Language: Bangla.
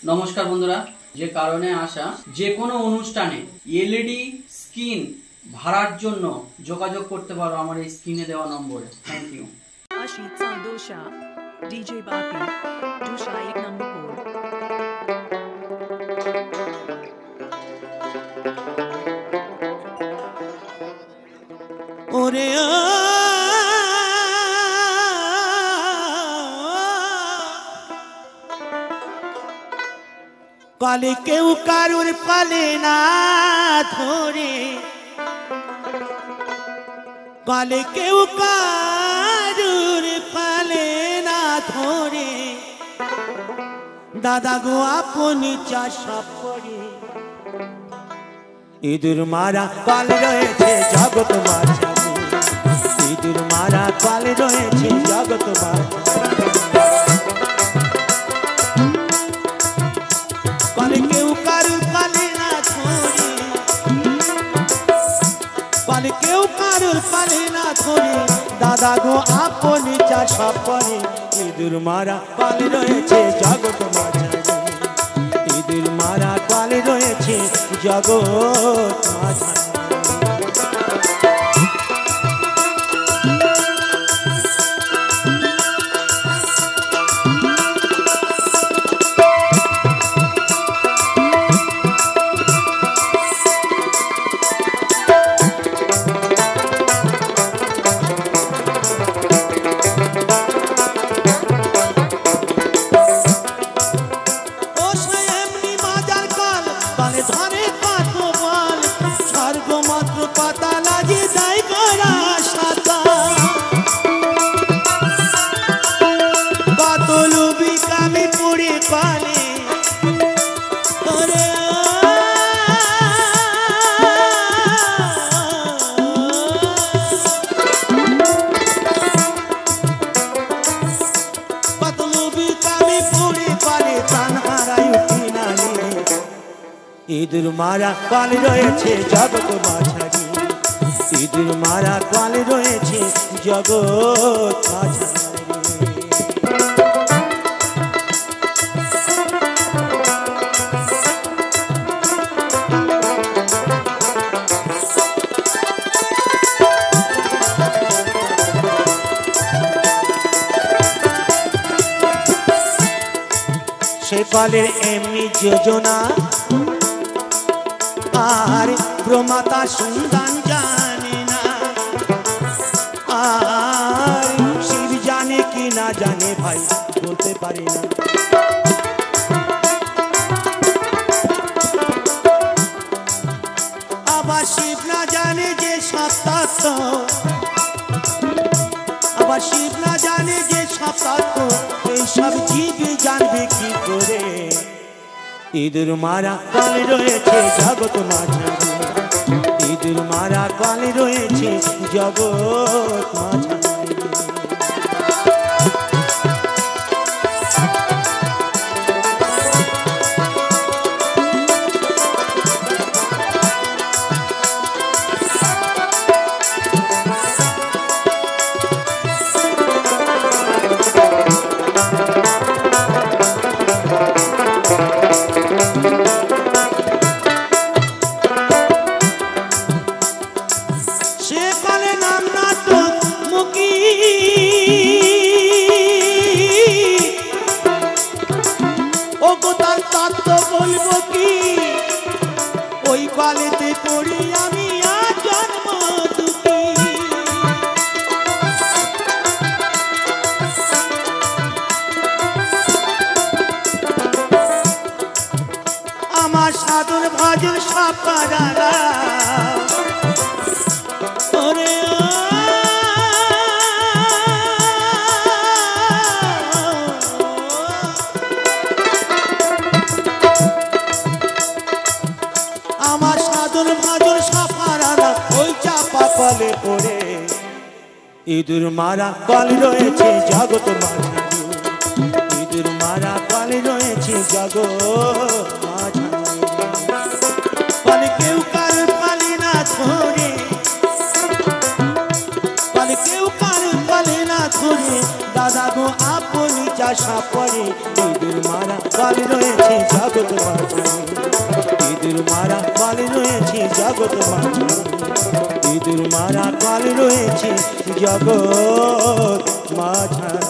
নমস্কার বন্ধুরা, যে কারণে আসা যে কোনো অনুষ্ঠানে এলইডি স্ক্রিন ভাড়ার জন্য যোগাযোগ করতে পারো আমার এই স্ক্রিনে দেওয়া নম্বরে। Thank you. Ashit Sandosha, DJ Bapi, Dusha 1 number code. ওরে কালে কেউ কারুর পালে না ধরে, কালে কেউ কারুর পালে না ধরে, দাদা গো আপনি চাষ করে ইঁদুর মারা কাল রয়েছে জগৎ মাঝারি, ইঁদুর মারা কাল রয়েছে জগৎ মাঝারি। কালে কেউ কারুর পালে না ধরে, কালে কেউ কারুর পালে না ধরে, দাদা গো আপনি চাষ করে ইঁদুর মারা কাল রয়েছে জগৎ মাঝারি, ইঁদুর মারা কাল রয়েছে জগৎ মাঝারি। ইঁদুর মারা কাল রয়েছে জগৎ মাঝারি, ইঁদুর মারা কাল রয়েছে জগৎ মাঝারি। সে কালের এমনি যোজনা আর ব্রহ্মাতা সন্ধান জানে না, আর শিব জানে কি না জানে ভাই বলতে পারি না। আবার শিব না জানে যে সত্য, আবার শিব না জানে যে সত্য, এইসব জীব জানবে কি করে। ইঁদুর মারা কাল রয়েছে জগৎ মাঝারি, ইঁদুর মারা কাল রয়েছে জগৎ মাঝারি। আমার সাধুর ভজন সব পারালা ওরে আমার সাধুর ভজন সব পারালা ওই চাপা কলে পড়ে ইঁদুর মারা কল রয়েছে জগৎ মাঝারি, ইঁদুর মারা কল রয়েছে জগৎ মাঝারি। কলে কেউ কারুর পালে না ধরে, কলে কেউ কারুর পালে না ধরে, দাদা গো আপনি আসা পরে ইঁদুর মারা কাল রয়েছে জগৎ মাঝারে ইঁদুর মারা কাল রয়েছে জগৎ মাঝারে ইঁদুর মারা কাল রয়েছে জগৎ মাঝারে